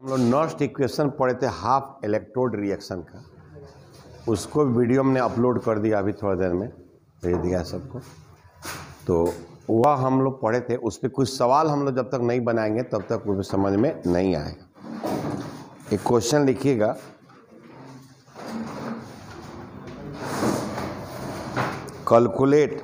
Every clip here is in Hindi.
हम लोग नर्स्ट इक्वेशन पढ़े थे हाफ इलेक्ट्रोड रिएक्शन का, उसको वीडियो हमने अपलोड कर दिया, अभी थोड़ा देर में भेज दिया सबको। तो वह हम लोग पढ़े थे, उस पर कुछ सवाल हम लोग जब तक नहीं बनाएंगे तब तक वो समझ में नहीं आएगा। एक क्वेश्चन लिखिएगा, calculate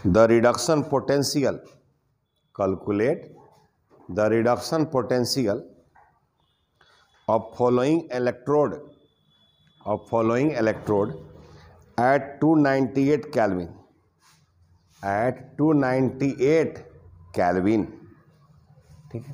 the reduction potential, calculate the reduction potential of following electrode at 298 Kelvin, ठीक है।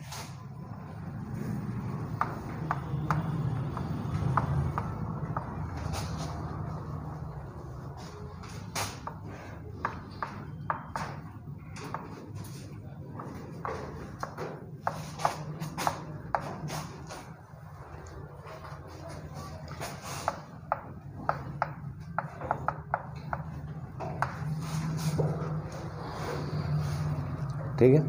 ठीक है,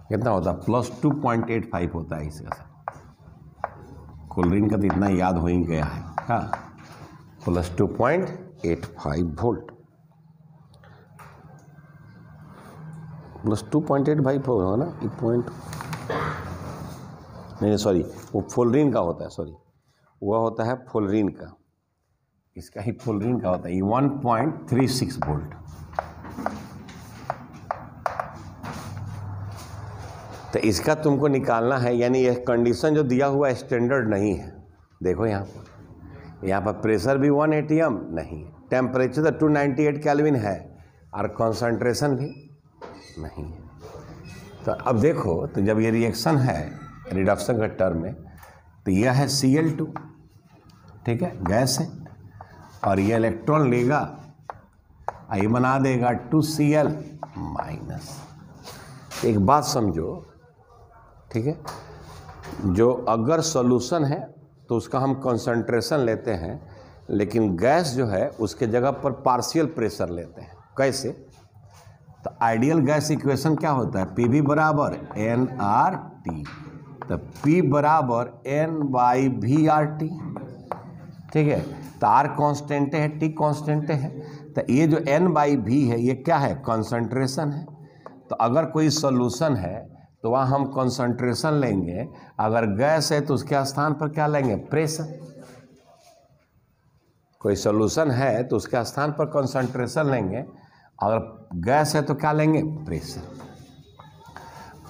कितना होता है? +2.85 होता है इसका। कोल्ड्रिंक का तो इतना याद हो ही गया है, हाँ, +2.85 वोल्ट, +2.85 होगा ना, एक पॉइंट नहीं, सॉरी, वो फ्लोरीन का होता है, सॉरी, वह होता है फ्लोरीन का, इसका ही फ्लोरीन का होता है, 1.36 वोल्ट। तो इसका तुमको निकालना है, यानी यह कंडीशन जो दिया हुआ स्टैंडर्ड नहीं है। देखो यहाँ पर प्रेशर भी 1 atm नहीं है, टेम्परेचर तो 298 केल्विन है, और कंसंट्रेशन भी नहीं है। तो अब देखो, तो जब ये रिएक्शन है रिडक्शन का टर्म में, तो यह है Cl2, ठीक है, गैस है, और ये इलेक्ट्रॉन लेगा, ये बना देगा 2Cl-। एक बात समझो, ठीक है, जो अगर सॉल्यूशन है तो उसका हम कंसंट्रेशन लेते हैं, लेकिन गैस जो है उसके जगह पर पार्शियल प्रेशर लेते हैं। कैसे? तो आइडियल गैस इक्वेशन क्या होता है? PV बराबर nRT, तो P बराबर N/VRT, ठीक है। तो R कांस्टेंट है, T कांस्टेंट है, तो ये जो N/V है ये क्या है? कंसंट्रेशन है। तो अगर कोई सॉल्यूशन है तो वहाँ हम कंसंट्रेशन लेंगे, अगर गैस है तो उसके स्थान पर क्या लेंगे? प्रेशर। कोई सॉल्यूशन है तो उसके स्थान पर कंसंट्रेशन लेंगे, अगर गैस है तो क्या लेंगे? प्रेशर।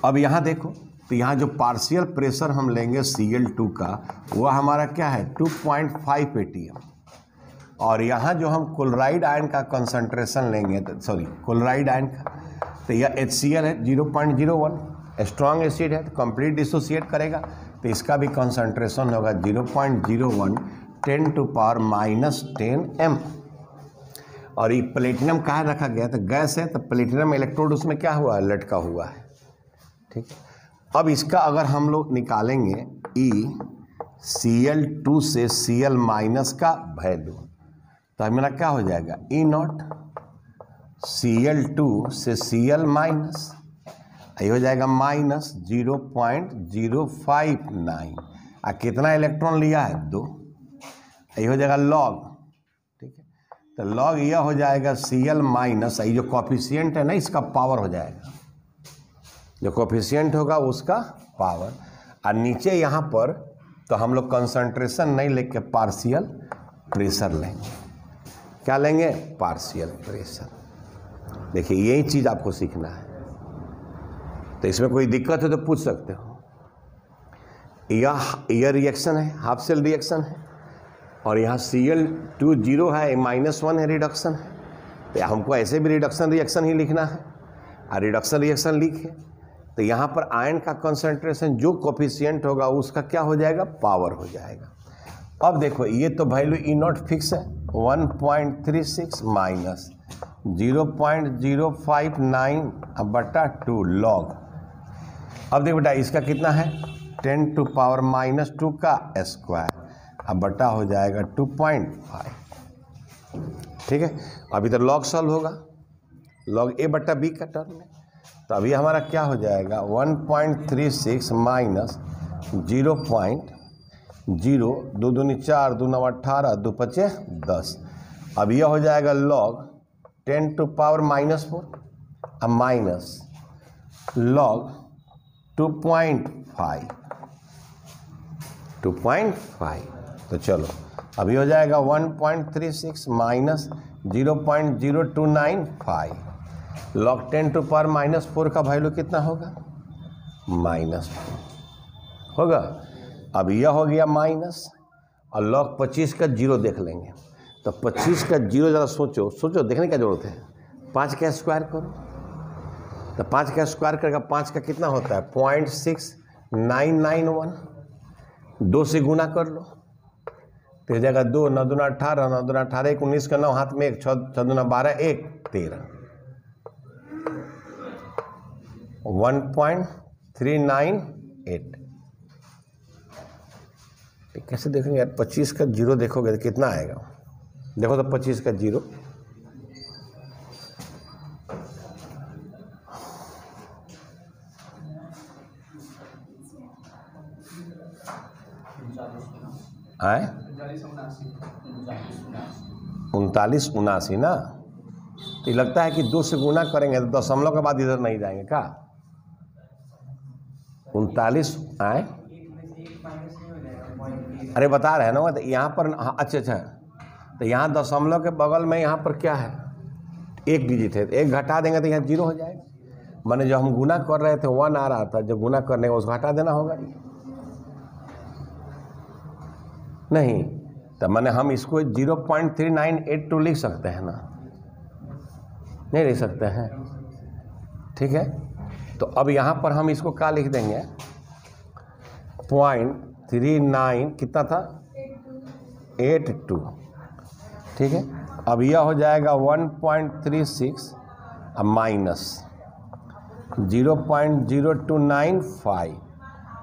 अब यहाँ देखो, तो यहाँ जो पार्शियल प्रेशर हम लेंगे Cl2 का, वह हमारा क्या है? 2.5 atm। और यहाँ जो हम क्लोराइड आयन का कंसंट्रेशन लेंगे, सॉरी, क्लोराइड आयन का, तो यह HCl है 0.01, स्ट्रॉन्ग एसिड है तो कंप्लीट डिसोसिएट करेगा, तो इसका भी कंसंट्रेशन होगा 0.01 10⁻⁻10 m। और ये प्लेटिनम कहाँ रखा गया? तो गैस है तो प्लेटिनम इलेक्ट्रोड उसमें क्या हुआ? लटका हुआ है, ठीक है। अब इसका अगर हम लोग निकालेंगे Cl2 से Cl- का वैल्यू, तो हमारा क्या हो जाएगा? E0 Cl2 से Cl-, ये हो जाएगा -0.059। और कितना इलेक्ट्रॉन लिया है? 2। ये हो जाएगा लॉग, ठीक है। तो लॉग यह हो जाएगा Cl-, ये जो कोफिशिएंट है ना, इसका पावर हो जाएगा, जो कोफिशिएंट होगा उसका पावर। और नीचे यहाँ पर तो हम लोग कंसंट्रेशन नहीं लेके पार्शियल प्रेशर लेंगे। क्या लेंगे? Partial pressure. देखिए, यही चीज़ आपको सीखना है, तो इसमें कोई दिक्कत है तो पूछ सकते हो। यह रिएक्शन है, हाफ सेल रिएक्शन है, और यहाँ Cl2 0 है, -1 है, रिडक्शन है, तो हमको ऐसे भी रिडक्शन रिएक्शन ही लिखना है। और रिडक्शन रिएक्शन लिखे तो यहाँ पर आयन का कंसंट्रेशन जो कोफिशिएंट होगा उसका क्या हो जाएगा? पावर हो जाएगा। अब देखो, ये तो वैल्यू E0 फिक्स है, 1.36 माइनस 0.059/2 लॉग अब देख बेटा इसका कितना है 10⁻⁻2 का स्क्वायर, अब बटा हो जाएगा 2.5। ठीक है, अब इधर लॉग सॉल्व होगा, लॉग ए बटा बी का टर्म में, तो अभी हमारा क्या हो जाएगा 1.36 माइनस 0.0, 2 दूनी 4, 2 9 18, 2 5 10। अब यह हो जाएगा लॉग 10⁻⁻4 अब माइनस लॉग 2.5। तो चलो अभी हो जाएगा 1.36 माइनस 0.0295, लॉग 10⁻⁻4 का वैल्यू कितना होगा -4 होगा। अब यह हो गया माइनस, और लॉग 25 का 0 देख लेंगे, तो 25 का 0 ज़रा सोचो देखने की जरूरत है। 5 का स्क्वायर करो, तो 5 का स्क्वायर करेगा 5 का कितना होता है 0.6991, 2 से गुना कर लो तो हो जाएगा 2, 9 दूना 18, 9 दूना 18, 1 19 का 9 हाथ में 1, 6 दूना 12, 1 13, 1.398। कैसे देखेंगे यार, 25 का 0 देखोगे तो कितना आएगा, देखो तो 25 का 0 आए 3979 ना, तो लगता है कि 2 से गुना करेंगे तो दशमलव के बाद इधर नहीं जाएंगे का 39 आए, अरे बता रहे हैं ना, तो यहाँ पर अच्छा, तो यहाँ दशमलव के बगल में यहाँ पर क्या है 1 डिजिट है, 1 घटा देंगे तो यहाँ 0 हो जाएगा। माने जो हम गुना कर रहे थे 1 आ रहा था, जो गुना करने का उसको हटा देना होगा नहीं, तो माने हम इसको 0.3982 लिख सकते हैं ना, नहीं लिख सकते हैं। ठीक है, तो अब यहाँ पर हम इसको क्या लिख देंगे 0.39 कितना था 82। ठीक है, अब यह हो जाएगा 1.36 माइनस 0.0295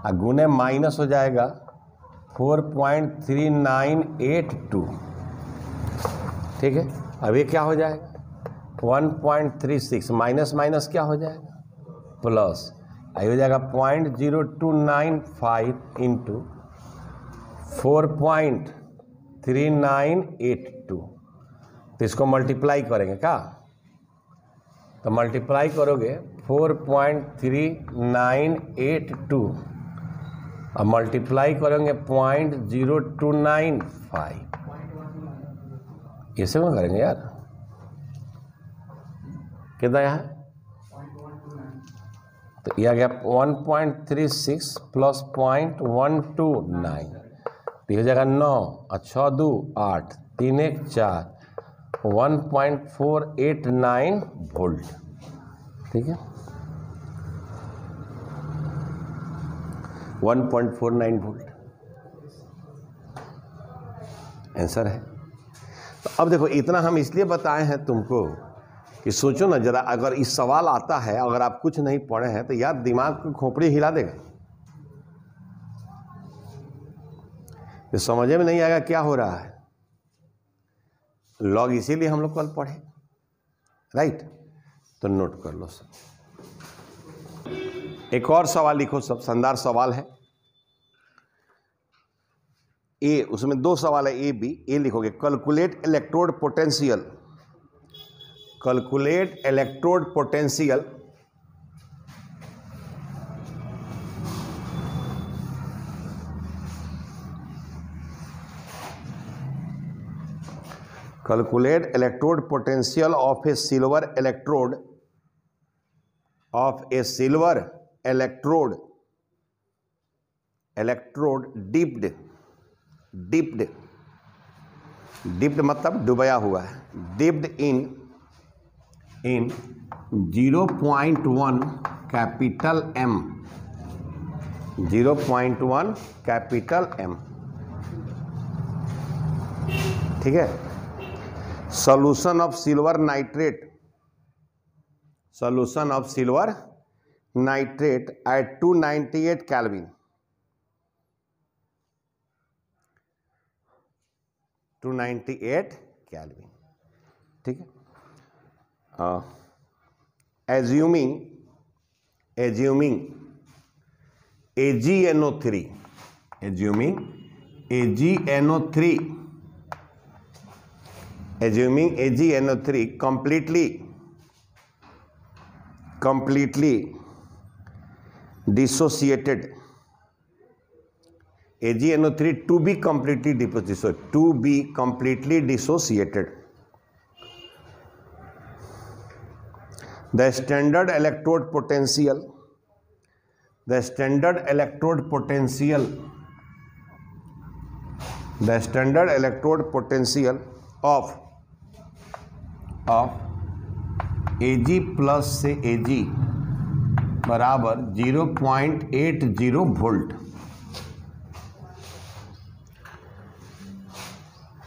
और गुने माइनस हो जाएगा 4.3982। ठीक है, अब ये क्या हो जाएगा 1.36 माइनस माइनस क्या हो जाएगा प्लस, ये हो जाएगा 0.0295 इंटू 4.3982। तो इसको मल्टीप्लाई करेंगे क्या, तो मल्टीप्लाई करोगे 4.3982 अब मल्टीप्लाई करेंगे 0.0295, ऐसे में करेंगे यार, कितना यहाँ तो यह आ गया 1.36 प्लस 0.129, तो हो जाएगा 9 और 6 2 8 3 1 4 1.489 वोल्ट। ठीक है, 1.49 वोल्ट आंसर है। तो अब देखो इतना हम इसलिए बताए हैं तुमको कि सोचो ना जरा, अगर इस सवाल आता है, अगर आप कुछ नहीं पढ़े हैं तो यार दिमाग की खोपड़ी हिला देगा, ये समझ में नहीं आएगा क्या हो रहा है। लॉग इसीलिए हम लोग कल पढ़े, राइट, तो नोट कर लो सब। एक और सवाल लिखो, सब शानदार सवाल है। ए, उसमें 2 सवाल है ए बी। ए लिखोगे calculate electrode potential, calculate electrode potential calculate electrode potential of a silver electrode dipped मतलब डुबाया हुआ है, dipped in 0.1 capital M, 0.1 capital M। ठीक है, solution of silver nitrate, solution of silver nitrate at 298 kelvin, 298 kelvin, ठीक है। Assuming AgNO3, assuming AgNO3 completely dissociated, AgNO3 to be completely dissociated, the standard electrode potential of Ag plus से Ag बराबर 0.80 वोल्ट।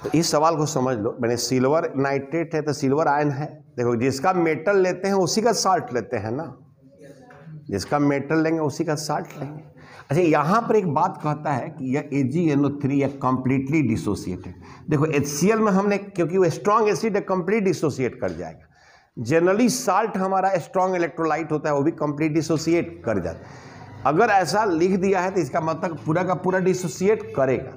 तो इस सवाल को समझ लो, मैंने सिल्वर नाइट्रेट है तो सिल्वर आयन है। देखो जिसका मेटल लेते हैं उसी का साल्ट लेते हैं ना, जिसका मेटल लेंगे उसी का साल्ट लेंगे। अच्छा, यहाँ पर एक बात कहता है कि यह AgNO3 या कंप्लीटली डिसोसिएटेड। देखो HCl में हमने, क्योंकि वो स्ट्रॉन्ग एसिड है, कंप्लीट डिसोसिएट कर जाएगा। जनरली साल्ट हमारा स्ट्रॉन्ग इलेक्ट्रोलाइट होता है, वो भी कंप्लीट डिसोसिएट कर जाता है। अगर ऐसा लिख दिया है तो इसका मतलब पूरा का पूरा डिसोसिएट करेगा।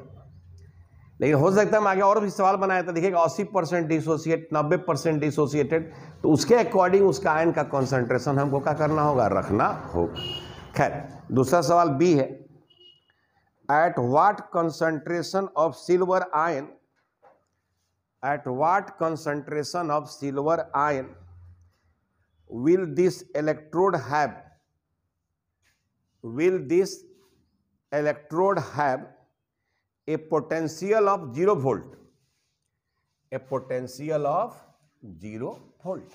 लेकिन हो सकता है हम आगे और भी सवाल बनाए तो देखिएगा 80% डिसोसिएट, 90% डिसोसिएटेड, तो उसके अकॉर्डिंग उसका आयन का कॉन्सेंट्रेशन हमको क्या करना होगा, रखना होगा। खैर, दूसरा सवाल बी है, at what concentration of silver ion, will this electrode have a potential of 0 volt, a potential of 0 volt,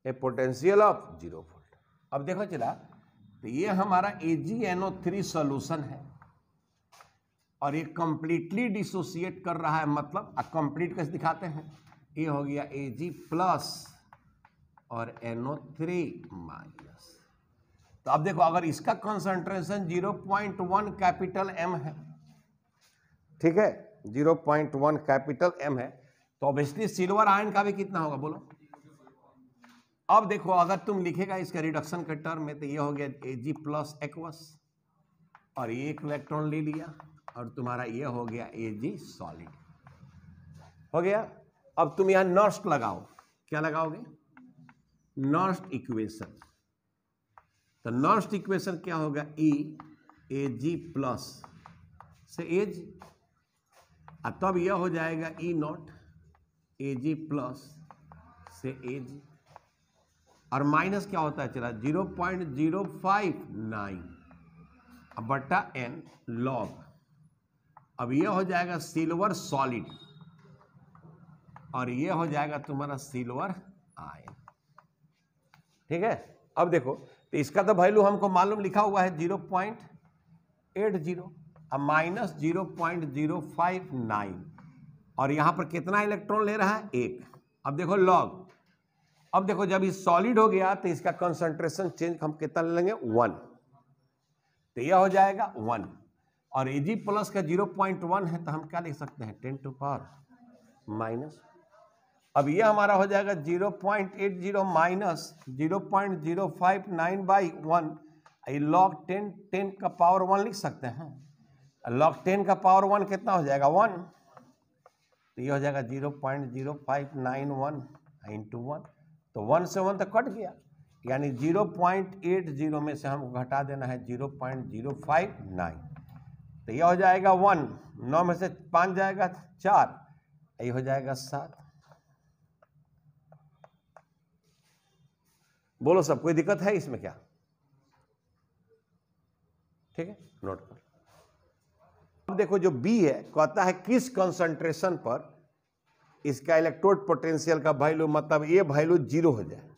a potential of 0 volt। अब देखो चला, तो ये हमारा AgNO3 सॉल्यूशन है और ये कंप्लीटली डिसोसिएट कर रहा है, मतलब कंप्लीट कैसे दिखाते हैं, ये हो गया Ag प्लस और NO3 माइनस। तो अब देखो अगर इसका कंसंट्रेशन 0.1 कैपिटल M है, ठीक है, 0.1 कैपिटल M है, तो ऑब्वियसली सिल्वर आयन का भी कितना होगा बोलो। अब देखो अगर तुम लिखेगा इसका रिडक्शन के टर्म में, तो ये हो गया Ag प्लस एक्वस और ये एक इलेक्ट्रॉन ले लिया और तुम्हारा ये हो गया Ag सॉलिड हो गया। अब तुम यहां नर्स्ट लगाओ, क्या लगाओगे, नर्स्ट इक्वेशन। तो नर्स्ट इक्वेशन क्या होगा, Ag प्लस से एज, तब यह हो जाएगा E नॉट Ag प्लस से एज, और माइनस क्या होता है चला 0.059 बटा n लॉग। अब यह हो जाएगा सिल्वर सॉलिड और ये हो जाएगा तुम्हारा सिल्वर आयन, ठीक है। अब देखो तो इसका तो वैल्यू हमको मालूम लिखा हुआ है 0.80, अब माइनस 0.059 और यहां पर कितना इलेक्ट्रॉन ले रहा है, 1। अब देखो लॉग, अब देखो जब ये सॉलिड हो गया तो इसका कंसंट्रेशन चेंज हम कितना ले लेंगे, 1, तो यह हो जाएगा 1 और Ag प्लस का 0.1 है तो हम क्या लिख सकते हैं 10 टू पावर माइनस। अब ये हमारा हो जाएगा 0.80 माइनस 0.059 बाई 1, ये लॉग 10 का पावर 1 लिख सकते हैं। लॉग 10 का पावर 1 कितना हो जाएगा 1, तो ये हो जाएगा 0.0591 इंटू 1, तो 1 से 1 तो कट गया, यानी 0.80 में से हमको घटा देना है 0.059, तो ये हो जाएगा 1, 9 में से 5 जाएगा 4, ये हो जाएगा 7। बोलो सब, कोई दिक्कत है इसमें क्या, ठीक है, नोट कर। अब देखो जो बी है कहता है किस कंसंट्रेशन पर इसका इलेक्ट्रोड पोटेंशियल का वैल्यू, मतलब ये वैल्यू 0 हो जाए,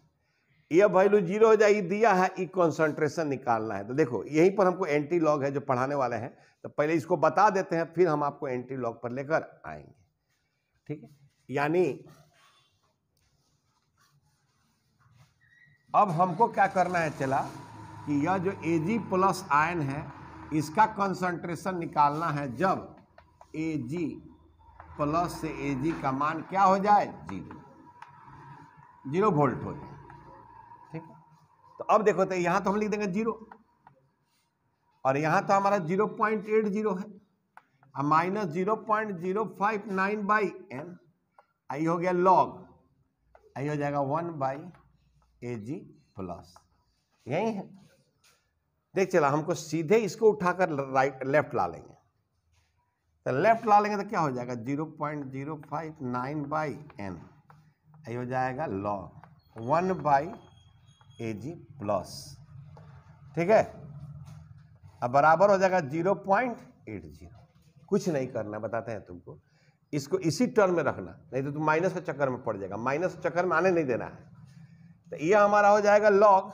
ये वैल्यू 0 हो जाए, ये दिया है, ई कंसंट्रेशन निकालना है। तो देखो यहीं पर हमको एंटी लॉग है जो पढ़ाने वाले हैं, तो पहले इसको बता देते हैं फिर हम आपको एंटी लॉग पर लेकर आएंगे, ठीक है। यानी अब हमको क्या करना है चला कि यह जो Ag प्लस आयन है इसका कंसंट्रेशन निकालना है जब Ag प्लस से Ag का मान क्या हो जाए 0 वोल्ट हो जाए। ठीक है, तो अब देखो तो यहां तो हम लिख देंगे 0 और यहां तो हमारा 0.80 है और माइनस 0.059 बाई एन, आई हो गया लॉग, आई हो जाएगा 1 बाई Ag प्लस, यही है। देख चला हमको सीधे इसको उठाकर राइट लेफ्ट ला लेंगे, तो लेफ्ट ला लेंगे तो क्या हो जाएगा 0.059 बाई एन, आई हो जाएगा लॉग 1 बाई Ag प्लस। ठीक है, अब बराबर हो जाएगा 0.80। कुछ नहीं करना, बताते हैं तुमको, इसको इसी टर्म में रखना, नहीं तो तुम माइनस के चक्कर में पड़ जाएगा, माइनस के चक्कर में आने नहीं देना है। तो ये हमारा हो जाएगा लॉग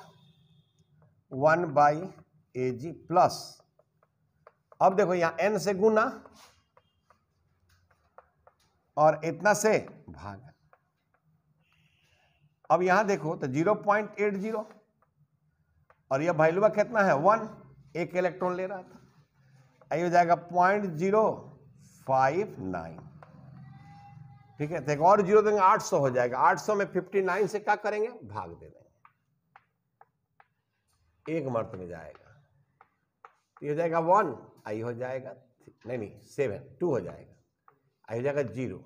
1 बाई Ag प्लस, अब देखो यहां n से गुना और इतना से भाग, अब यहां देखो तो 0.80 और यह वैल्यू कितना है 1, एक इलेक्ट्रॉन ले रहा था, आई हो जाएगा 0.059। ठीक है, तो एक और 0 देंगे 800 हो जाएगा, 800 में 59 से क्या करेंगे भाग दे देंगे, एक मर्त में जाएगा, ये हो जाएगा 1, आई हो जाएगा नहीं 7, 2 हो जाएगा, आई हो जाएगा 0।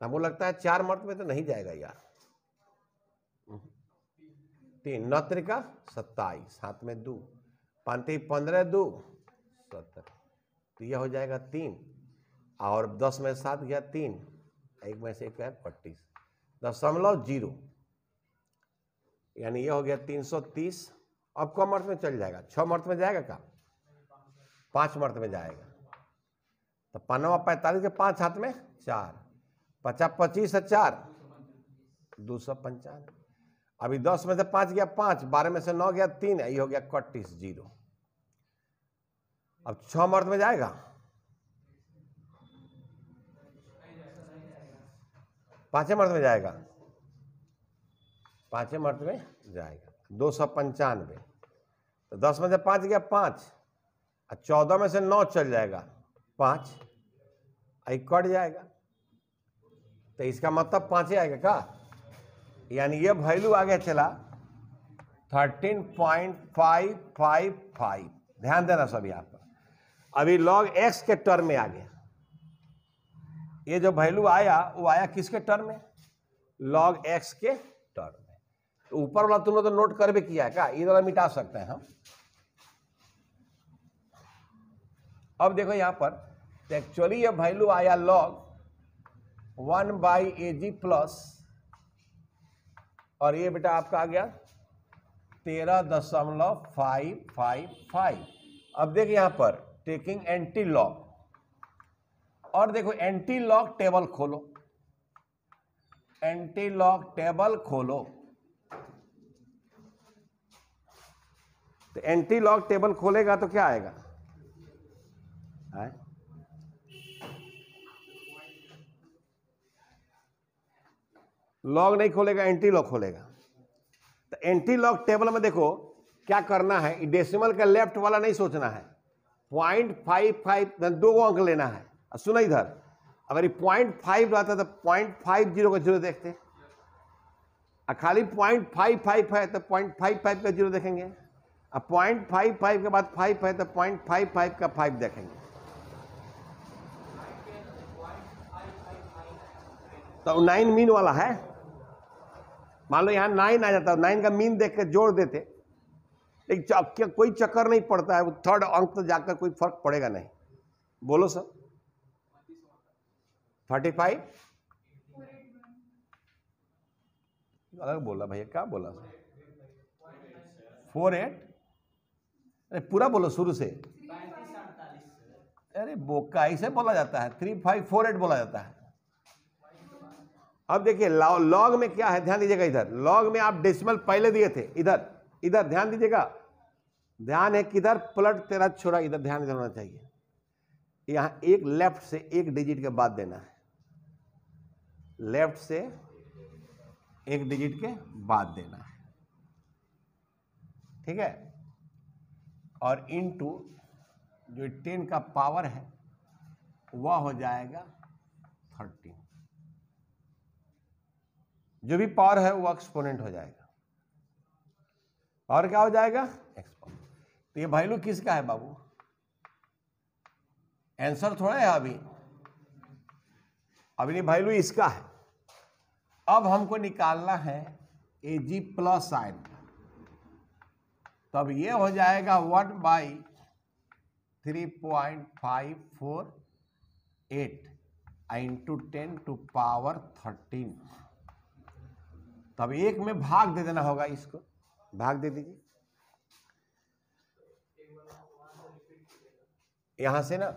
हमको लगता है 4 मर्त में तो नहीं जाएगा यार, 3 9 त्रिका 27, 7 में 2, 5 15 2 70, तो यह हो जाएगा 3 और 10 में 7 गया 3, एक में से 1 है 25.0, यानी यह हो गया 330। अब कम मर्त में चल जाएगा, 6 मर्त में जाएगा क्या, 5 मर्त में जाएगा, तो 5 45 के 5 हाथ में 4, 50 25 है 4 295, अभी 10 में से 5 गया 5, 12 में से 9 गया 3, ये हो गया 31.0। अब 6 मर्त में जाएगा, 5 मर्त में जाएगा, 5 मर्त में जाएगा 295, तो 10 में से 5 गया 5 और 14 में से 9 चल जाएगा 5, आई कट जाएगा, तो इसका मतलब 5 ही आएगा का, यानी ये वैल्यू आ गया चला 13.555। ध्यान देना सब यहाँ पर, अभी log x के टर्म में आ गया, ये जो वैल्यू आया वो आया किसके टर्म में, log x के टर्म में। तो ऊपर वाला तुमने तो नोट कर भी किया है क्या, ये वाला मिटा सकते हैं हम। अब देखो यहाँ पर तो एक्चुअली ये वैल्यू आया log 1 बाई Ag प्लस, और ये बेटा आपका आ गया 13.555। अब देखिए यहां पर टेकिंग एंटी लॉग, और देखो एंटी लॉग टेबल खोलो, एंटी लॉग टेबल खोलो, तो एंटी लॉग टेबल खोलेगा तो क्या आएगा, लॉग नहीं खोलेगा, एंटी लॉग खोलेगा। तो एंटी लॉग टेबल में देखो क्या करना है, डेसिमल का लेफ्ट वाला नहीं सोचना है, 0.55 2 अंक लेना है। सुना इधर, अगर ये 0.5 रहता तो 0.50 का 0 देखते, खाली 0.55 है तो 0.55 का 0 देखेंगे, अब 0.55 के बाद 5 है तो 0.55 का 5 देखेंगे। तो 9 मीन वाला है, मान लो यहाँ 9 आ जाता है, 9 का मीन देख के जोड़ देते, लेकिन कोई चक्कर नहीं पड़ता है, वो थर्ड अंक तो जाकर कोई फर्क पड़ेगा नहीं। बोलो सर 35 अलग बोला भैया, क्या बोला सर 48, अरे पूरा बोलो शुरू से, अरे बोका ऐसे बोला जाता है, 3548 बोला जाता है। अब देखिए लॉग में क्या है, ध्यान दीजिएगा, इधर लॉग में आप डेसिमल पहले दिए थे, इधर इधर ध्यान दीजिएगा, ध्यान है किधर पलट तेरा छोरा, इधर ध्यान देना चाहिए, यहां एक लेफ्ट से एक डिजिट के बाद देना है, लेफ्ट से एक डिजिट के बाद देना है, ठीक है, और इनटू जो 10 का पावर है वह हो जाएगा 13। जो भी पावर है वो एक्सपोनेंट हो जाएगा, और क्या हो जाएगा, एक्सपोनेंट। तो ये वैल्यू किसका है बाबू, आंसर थोड़ा है अभी ये वैल्यू इसका है। अब हमको निकालना है AG प्लस साइन, तब ये हो जाएगा 1/3.548 इंटू 10 टू पावर 13। तब एक में भाग दे देना होगा, इसको भाग दे दीजिए यहां से ना।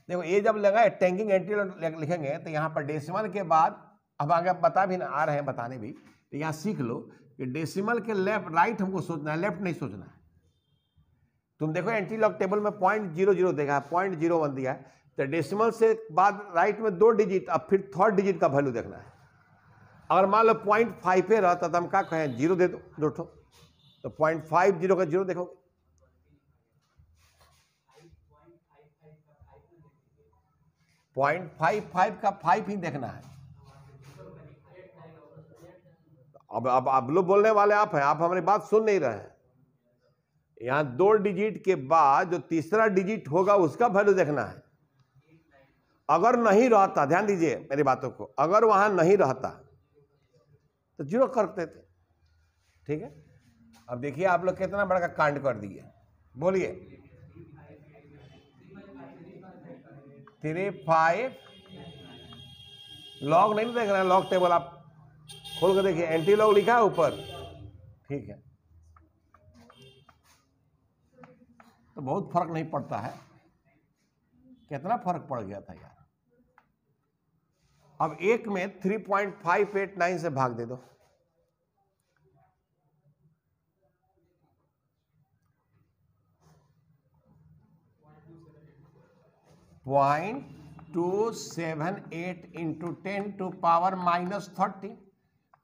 देखो ये जब लगा टैंकिंग एंटी लिखेंगे तो यहां पर डेसिमल के बाद, अब आगे बता भी ना आ रहे हैं बताने भी, तो यहां सीख लो कि डेसिमल के लेफ्ट राइट हमको सोचना है, लेफ्ट नहीं सोचना है। तुम देखो एंटी लॉग टेबल में 0.00 देखा है, 0.01 दिया है, तो डेसिमल से बाद राइट में 2 डिजिट, अब फिर थर्ड डिजिट का वैल्यू देखना है। अगर मान लो 0.5 पे रहता तो हम क्या कहें, 0 दे दो ठो, तो 0.50 का 0 देखोगे, .55 का 5 ही देखना है। अब आप लोग बोलने वाले आप हैं, आप हमारी बात सुन नहीं रहे हैं। यहां 2 डिजिट के बाद जो तीसरा डिजिट होगा उसका वैल्यू देखना है। अगर नहीं रहता, ध्यान दीजिए मेरी बातों को, अगर वहां नहीं रहता तो 0 करते थे, ठीक है। अब देखिए आप लोग कितना बड़ा का कांड कर दिए, बोलिए 35 लॉग नहीं देख रहे हैं, लॉग टेबल आप खोल कर देखिए, एंटी लॉग लिखा है ऊपर, ठीक है। तो बहुत फर्क नहीं पड़ता है, कितना फर्क पड़ गया था यार। अब एक में 3.589 से भाग दे दो, .278 इंटू 10 टू पावर -30,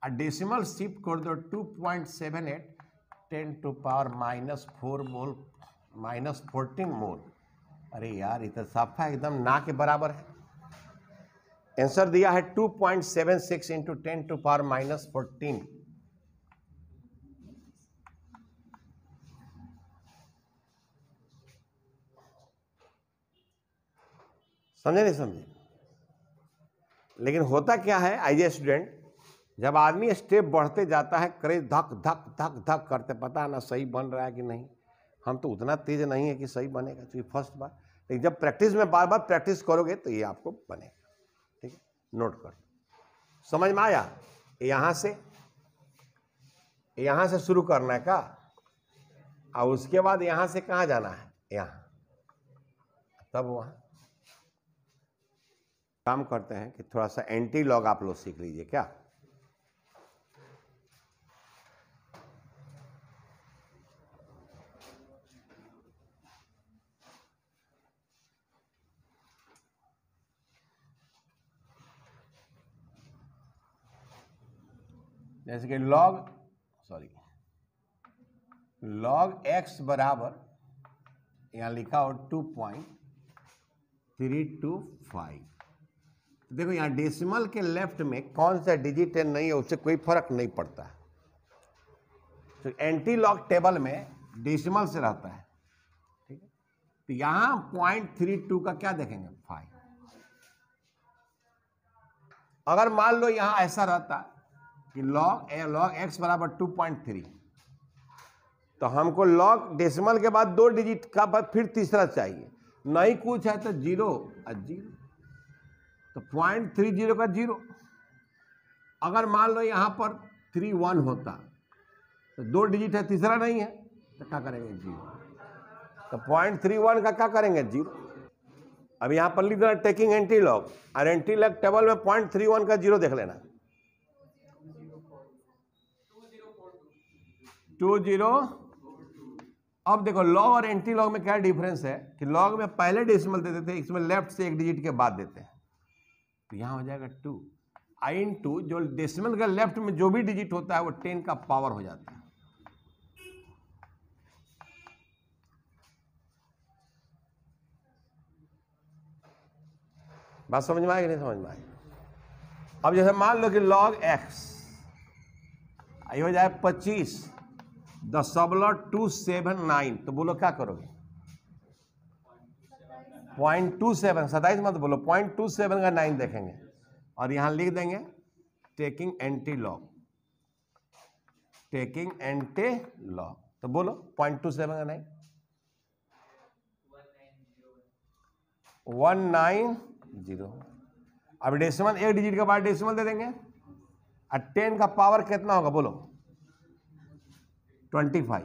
और डेसिमल शिफ्ट कर दो 2.78 10 टू पावर -4 मोल -14 मोल। अरे यार ये तो साफा एकदम ना के बराबर है। आंसर दिया है 2.76 इंटू 10 टू पावर -14। समझे नहीं समझे? लेकिन होता क्या है एज ए स्टूडेंट, जब आदमी स्टेप बढ़ते जाता है, करे धक धक धक धक करते, पता ना सही बन रहा है कि नहीं। हम तो उतना तेज नहीं है कि सही बनेगा, क्योंकि फर्स्ट बार, लेकिन जब प्रैक्टिस में बार बार प्रैक्टिस करोगे तो ये आपको बनेगा, ठीक है। नोट कर, समझ में आया? यहाँ से शुरू करना है का, और उसके बाद यहाँ से कहाँ जाना है, यहाँ, तब वहाँ काम करते हैं कि थोड़ा सा एंटी लॉग आप लोग सीख लीजिए क्या। जैसे कि लॉग x बराबर यहां लिखा हो 2.325। देखो यहाँ डेसिमल के लेफ्ट में कौन सा डिजिट है नहीं है, उससे कोई फर्क नहीं पड़ता है। तो एंटी लॉग टेबल में डेसिमल से रहता है, ठीक है। तो यहाँ 0.32 का क्या देखेंगे, 5। अगर मान लो यहाँ ऐसा रहता कि लॉग x बराबर 2.3, तो हमको लॉग डेसिमल के बाद 2 डिजिट का फिर तीसरा चाहिए, नहीं कुछ है तो 0 और 0, तो 0.30 का 0। अगर मान लो यहाँ पर 31 होता तो 2 डिजिट है, तीसरा नहीं है, तो क्या करेंगे, 0। तो 0.31 का क्या करेंगे, 0। अब यहाँ पर लिख देना टेकिंग एंटी लॉग, और एंटी लॉग टेबल में 0.31 का 0 देख लेना, 20। अब देखो लॉग और एंटी लॉग में क्या डिफरेंस है कि लॉग में पहले डेसिमल देते थे, इसमें लेफ्ट से 1 डिजिट के बाद देते हैं, तो यहां हो जाएगा 2 इंटू जो डेसिमल का लेफ्ट में जो भी डिजिट होता है वो 10 का पावर हो जाता है, बात समझ में आएगी नहीं समझ में आएगी? अब जैसे मान लो कि log x ये हो जाए 25.279, तो बोलो क्या करोगे? 0.27, 27 मत बोलो, 0.27 का 9 देखेंगे और यहां लिख देंगे taking anti log, taking anti log, तो बोलो 0.27 का 9 190। अब डेसिमल एक डिजिट के बाद डेसिमल दे देंगे और 10 का पावर कितना होगा बोलो? 25।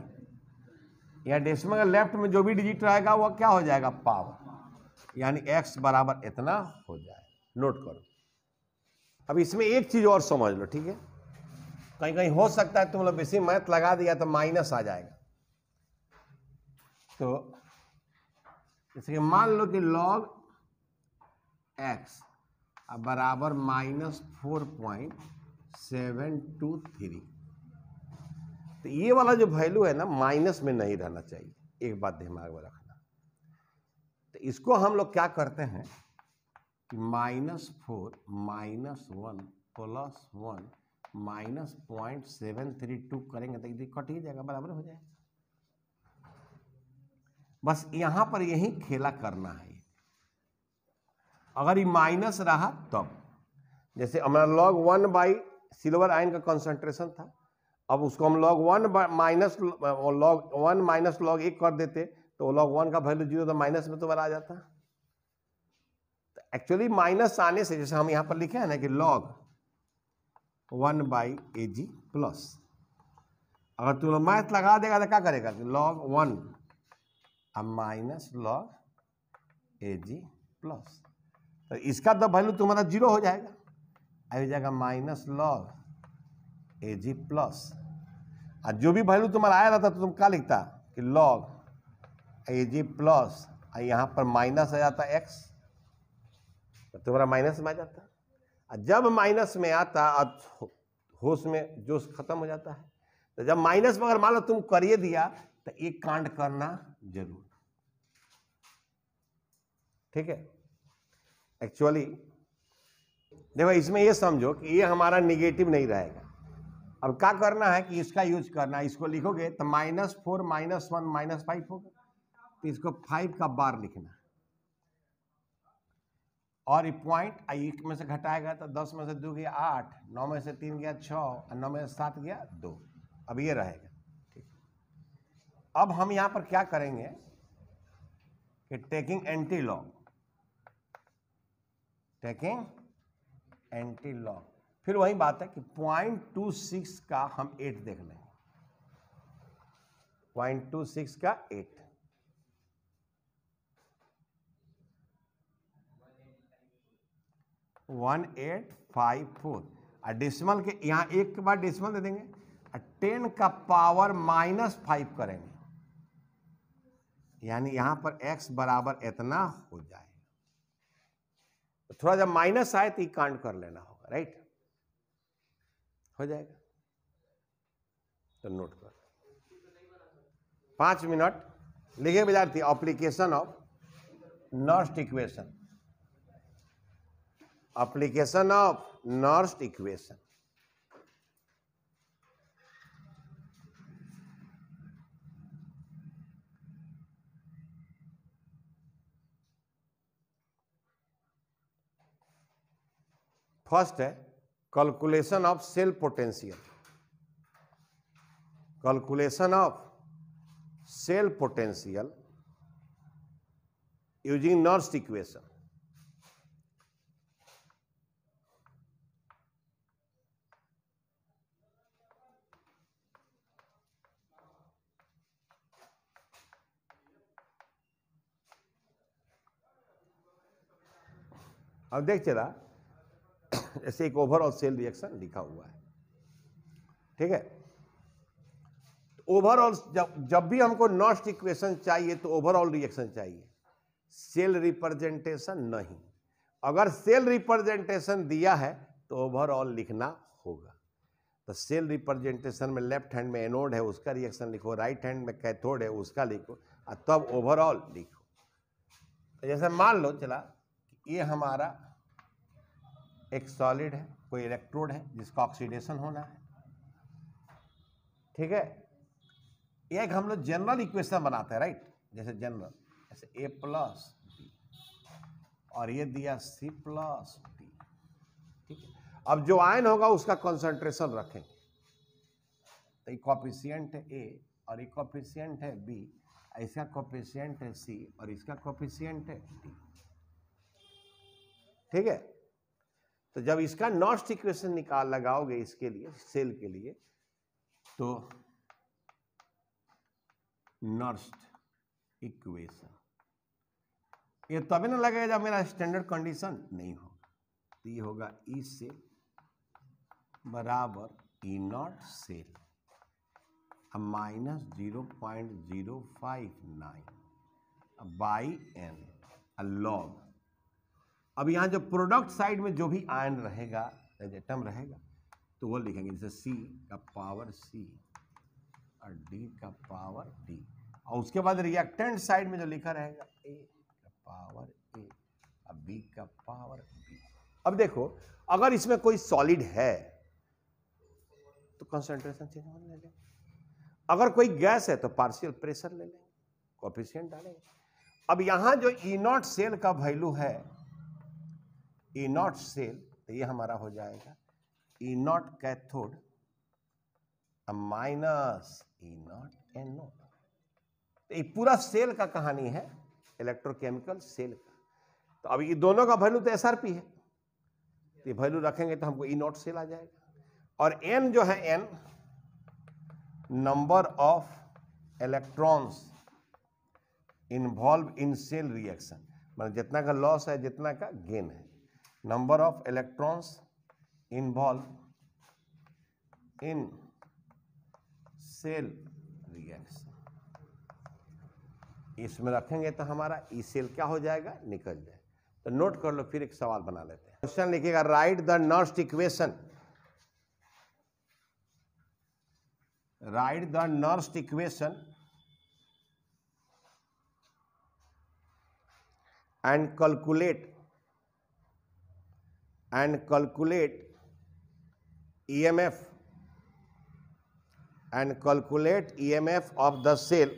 या डेसिमल का लेफ्ट में जो भी डिजिट रहेगा वो क्या हो जाएगा? पावर, यानी x बराबर इतना हो जाए। नोट करो। अब इसमें एक चीज और समझ लो, ठीक है? कहीं कहीं हो सकता है तुम लोग बेसिक मैथ लगा दिया तो माइनस आ जाएगा। तो जैसे मान लो कि log x बराबर -4.723, तो ये वाला जो वैल्यू है ना माइनस में नहीं रहना चाहिए, एक बात दिमाग में रखना। तो इसको हम लोग क्या करते हैं कि -4 -1 + 1 -0.732 करेंगे तो ये कट ही जाएगा, बराबर हो जाएगा। बस यहां पर यही खेला करना है। अगर ये माइनस रहा तब, जैसे हमारा log 1 बाई सिल्वर आयन का कंसंट्रेशन था, अब उसको हम log 1 माइनस log 1 कर देते तो log 1 का वैल्यू 0 तो माइनस में तो आ जाता। तो एक्चुअली माइनस आने से, जैसे हम यहां पर लिखे हैं ना कि log 1 बाई AG प्लस, अगर तुम मैथ लगा देगा तो क्या करेगा कि log 1 minus log AG plus, तो इसका तो वैल्यू तुम्हारा 0 हो जाएगा, आ जाएगा माइनस log AG प्लस, और जो भी वैल्यू तुम्हारा आया रहता तो तुम क्या लिखता कि log AG प्लस, यहाँ पर माइनस आ जाता x, तो तुम्हारा माइनस में आ जाता। और जब माइनस में आता और होश में जोश खत्म हो जाता है, तो जब माइनस में अगर मान लो तुम करिए दिया तो एक कांड करना जरूर, ठीक है? एक्चुअली देखो इसमें ये समझो कि ये हमारा निगेटिव नहीं रहेगा। अब क्या करना है कि इसका यूज करना है, इसको लिखोगे तो -4 -1 -5 होगा, तो इसको 5 का बार लिखना है, और ये पॉइंट 1 में से घटाएगा तो 10 में से 2 गया 8, 9 में से 3 गया 6 और 9 में से 7 गया 2, अब ये रहेगा, ठीक। अब हम यहां पर क्या करेंगे कि taking anti log, taking anti log, फिर वही बात है कि 0.26 का हम 8 देख लेंगे, 0.26 का 8, 1854, और डेसिमल के यहाँ 1 के बाद डेसिमल दे देंगे और 10 का पावर -5 करेंगे, यानी यहां पर x बराबर इतना हो जाए। तो थोड़ा जब माइनस आए तो ये कांड कर लेना होगा, राइट? हो जाएगा, तो नोट कर 5 मिनट लिखे विद्यार्थी। Application of Nernst equation, application of Nernst equation. First है calculation of cell potential, calculation of cell potential using Nernst equation. अब देख चला ऐसे एक ओवरऑल सेल रिएक्शन लिखा हुआ है, ठीक है? ओवरऑल जब भी हमको नर्स्ट इक्वेशन चाहिए तो ओवरऑल रिएक्शन चाहिए, सेल रिप्रेजेंटेशन नहीं। अगर सेल रिप्रेजेंटेशन दिया है तो ओवरऑल लिखना होगा। तो सेल रिप्रेजेंटेशन में लेफ्ट हैंड में एनोड है उसका रिएक्शन लिखो, राइट हैंड में कैथोड है उसका लिखो, और तब ओवरऑल लिखो। तो जैसे मान लो चला ये हमारा एक सॉलिड है, कोई इलेक्ट्रोड है जिसका ऑक्सीडेशन होना है, ठीक है। एक हम लोग जनरल इक्वेशन बनाते हैं, राइट, जैसे जनरल, जैसे A प्लस B और ये दिया C प्लस D, ठीक है। अब जो आयन होगा उसका कंसंट्रेशन रखेंगे, तो ये कोफिशिएंट है A और ये कोफिशिएंट है B, इसका कोफिशिएंट है C और इसका कोफिशिएंट है D, ठीक है। तो जब इसका नॉस्ट इक्वेशन लगाओगे इसके लिए, सेल के लिए, तो नॉस्ट इक्वेशन ये तभी ना लगेगा जब मेरा स्टैंडर्ड कंडीशन नहीं होगा। तो ये होगा ई सेल बराबर E naught cell minus 0.059 by N log. अब यहाँ जो प्रोडक्ट साइड में जो भी आयन रहेगा, एटम रहेगा, तो वो लिखेंगे जैसे C का पावर C और D का पावर D, और उसके बाद रिएक्टेंट साइड में जो लिखा रहेगा A का पावर A और B का पावर B। अब देखो, अगर इसमें कोई सॉलिड है तो कंसंट्रेशन चेंज होने ले लेंगे, अगर कोई गैस है तो पार्शियल प्रेशर ले लेंगे, कोएफिशिएंट डालेंगे। अब यहां जो ई नॉट सेल का वैल्यू है, ई नॉट सेल, तो ये हमारा हो जाएगा E naught cathode minus E naught anode. तो ये पूरा सेल का कहानी है, इलेक्ट्रोकेमिकल सेल का। तो अब ये दोनों का वैल्यू तो एसआरपी है, तो ये वैल्यू रखेंगे तो हमको ई नॉट सेल आ जाएगा। और एन जो है, n number of electrons involve in cell reaction, मतलब जितना का लॉस है जितना का गेन है, number of electrons involve in cell reaction, इसमें रखेंगे तो हमारा ई सेल क्या हो जाएगा, निकल जाए। तो नोट कर लो, फिर एक सवाल बना लेते हैं। क्वेश्चन लिखिएगा, write the Nernst equation, write the Nernst equation and calculate EMF of the cell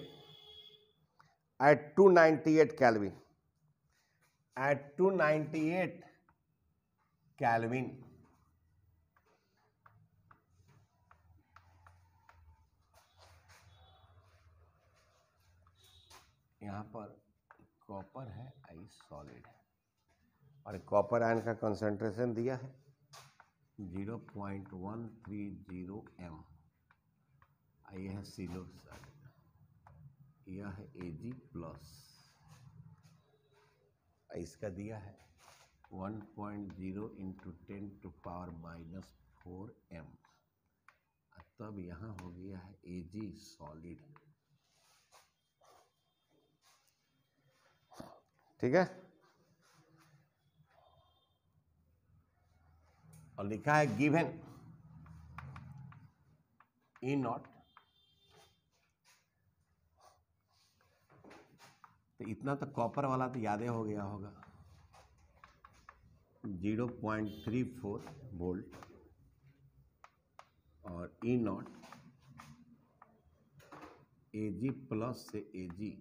at 298 Kelvin. At 298 Kelvin. यहाँ पर कॉपर है, आई सॉलिड है, और कॉपर आयन का कंसंट्रेशन दिया है 0.130 m, ये है सिलो साइड, यह है Ag प्लस, इसका दिया है 1.0 × 10⁻⁻⁴ m, तब यहाँ हो गया है Ag सॉलिड, ठीक है। और लिखा है गिवन ई नॉट, तो इतना तो कॉपर वाला तो याद हो गया होगा, 0.34 वोल्ट, और ई नॉट Ag प्लस से Ag,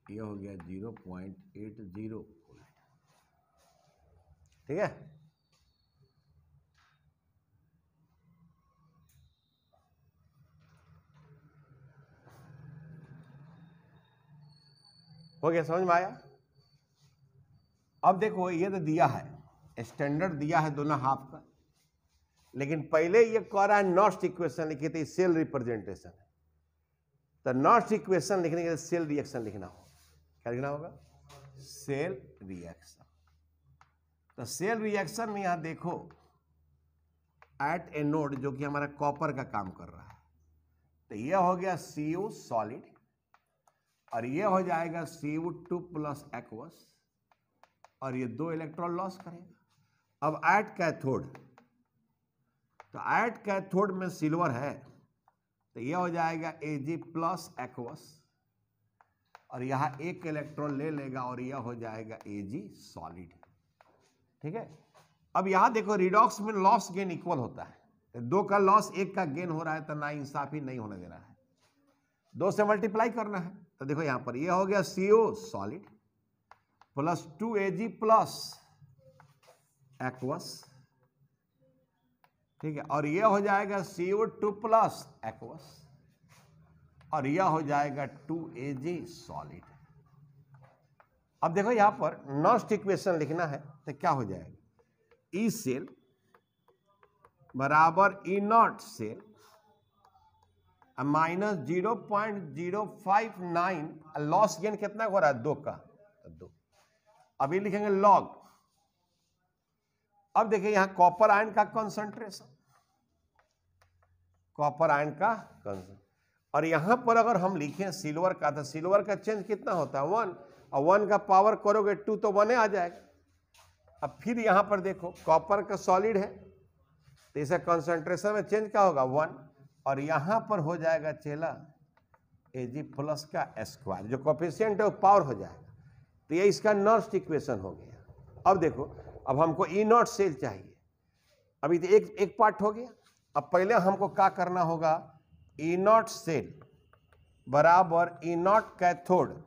यह हो गया 0.80 वोल्ट, ठीक है। हो गया, समझ में आया। अब देखो, ये तो दिया है, स्टैंडर्ड दिया है दोनों हाफ का, लेकिन पहले ये कह रहा है नॉस्ट इक्वेशन लिखी थी, सेल रिप्रेजेंटेशन है, तो नॉस्ट इक्वेशन लिखने के लिए सेल रिएक्शन लिखना होगा। क्या लिखना होगा, सेल रिएक्शन। तो सेल रिएक्शन में यहां देखो, एट ए नोड जो कि हमारा कॉपर का काम कर रहा है, तो यह हो गया Cu सॉलिड, और ये हो जाएगा Cu2 प्लस एक्वस, और ये 2 इलेक्ट्रॉन लॉस करेगा। अब एट कैथोड, तो एट कैथोड में सिल्वर है, तो ये हो जाएगा Ag प्लस एक्वस, और यहाँ एक इलेक्ट्रॉन ले लेगा और यह हो जाएगा Ag सॉलिड, ठीक है। अब यहां देखो रिडॉक्स में लॉस गेन इक्वल होता है, तो 2 का लॉस 1 का गेन हो रहा है, तो ना इंसाफी नहीं होने देना है, 2 से मल्टीप्लाई करना है। तो देखो यहां पर ये हो गया CO solid plus 2Ag plus aqueous, ठीक है, और यह हो जाएगा CO2 प्लस एक्वस, और यह हो जाएगा 2Ag सॉलिड। अब देखो यहां पर नॉस्ट इक्वेशन लिखना है, तो क्या हो जाएगा, ई सेल बराबर E naught cell minus 0.059, loss gain कितना हो रहा है 2 का, 2। अभी लिखेंगे लॉग। अब देखिए यहां कॉपर आयन का कंसंट्रेशन, कॉपर आयन का कंसंट्रेशन, और यहां पर अगर हम लिखें सिल्वर का, तो सिल्वर का चेंज कितना होता है 1, और 1 का पावर करोगे 2 तो 1 आ जाएगा। अब फिर यहां पर देखो कॉपर का सॉलिड है, तो इसे कंसंट्रेशन में चेंज क्या होगा 1, और यहां पर हो जाएगा चेला Ag प्लस का स्क्वायर, जो कोफिशिएंट है वो पावर हो जाएगा। तो ये इसका नॉस्ट इक्वेशन हो गया। अब देखो, अब हमको ई नॉट सेल चाहिए, अभी तो एक पार्ट हो गया। अब पहले हमको क्या करना होगा, ई नॉट सेल बराबर E naught cathode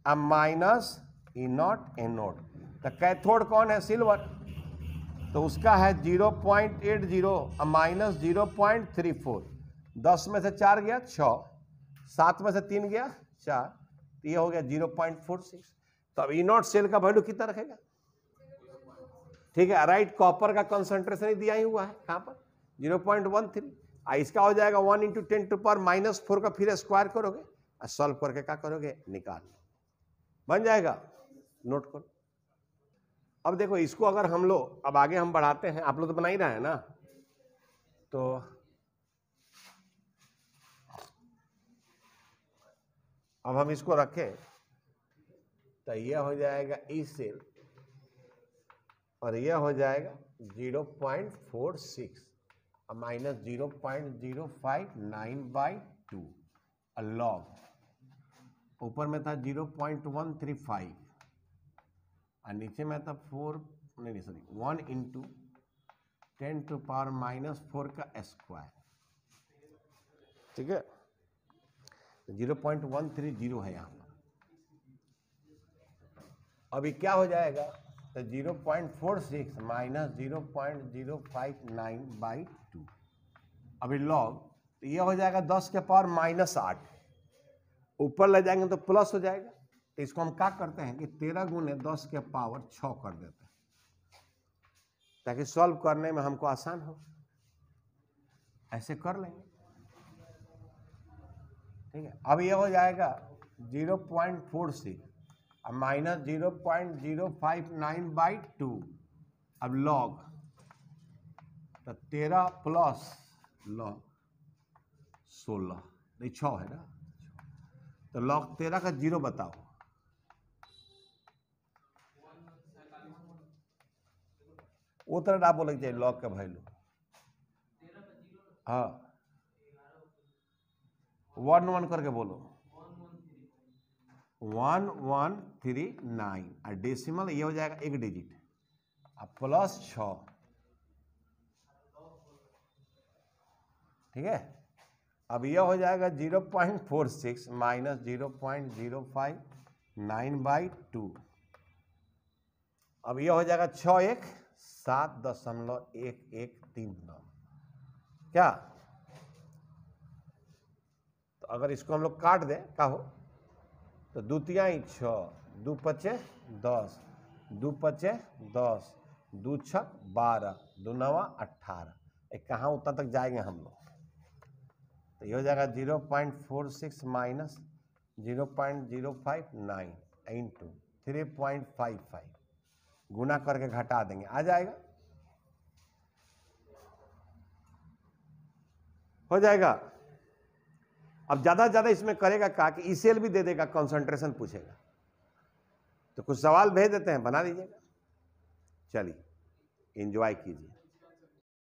minus E naught anode. तो कैथोड कौन है, सिल्वर, तो उसका है 0.80 माइनस 0.34, 10 में से 4 गया 6, 7 में से 3 गया 4, तो ये हो गया 0.46। तो अब ई नॉट सेल का वैल्यू कितना रखेगा, ठीक है, राइट, कॉपर का कंसंट्रेशन ही दिया ही हुआ है कहां पर 0.13, इसका हो जाएगा 1 × 10⁻⁻⁴ का फिर स्क्वायर करोगे और सॉल्व करके क्या करोगे, निकाल लो, बन जाएगा, नोट करो। अब देखो इसको अगर हम लोग अब आगे हम बढ़ाते हैं, आप लोग तो बना ही रहे हैं ना, तो अब हम इसको रखें तो यह हो जाएगा ई सेल, और यह हो जाएगा 0.46 माइनस 0.059/2, लॉग ऊपर में था 0.135 और नीचे में था 1 × 10⁻⁻⁴ का स्क्वायर, ठीक है, 0.130 है यहाँ पर। अभी क्या हो जाएगा, तो 0.46 माइनस 0.059/2, अभी लॉग, तो यह हो जाएगा 10 के पावर -8, ऊपर ले जाएंगे तो प्लस हो जाएगा। तो इसको हम क्या करते हैं कि 13 × 10 के पावर 6 कर देते हैं, ताकि सॉल्व करने में हमको आसान हो, ऐसे कर लेंगे, ठीक है। अब ये हो जाएगा 0.46 माइनस 0.059/2, अब लॉग, तो 13 प्लस लॉग 16, नहीं 6 है ना, तो लॉग 13 का 0 बताओ, वो तरह आप बोले चाहिए लॉग का वैल्यू, हाँ 1 करके बोलो, 1139, और डेसिमल ये हो जाएगा 1 डिजिट, अब प्लस 6, ठीक है। अब यह हो जाएगा 0.46 माइनस 0.059/2, अब यह हो जाएगा 6 × 1 7.1139, क्या, तो अगर इसको हम लोग काट दें क्या हो, तो 2 तिहाई 6, 2 पचे 10, 2 पचे 10, 2 छक 12, 2 नवा 18, कहाँ उतना तक जाएंगे हम लोग, तो ये हो जाएगा 0.46 माइनस 0.059 इंटू 3.55, गुना करके घटा देंगे, आ जाएगा, हो जाएगा। अब ज्यादा इसमें करेगा क्या कि ईसेल भी दे देगा, कंसंट्रेशन पूछेगा, तो कुछ सवाल भेज देते हैं, बना लीजिएगा। चलिए एंजॉय कीजिए।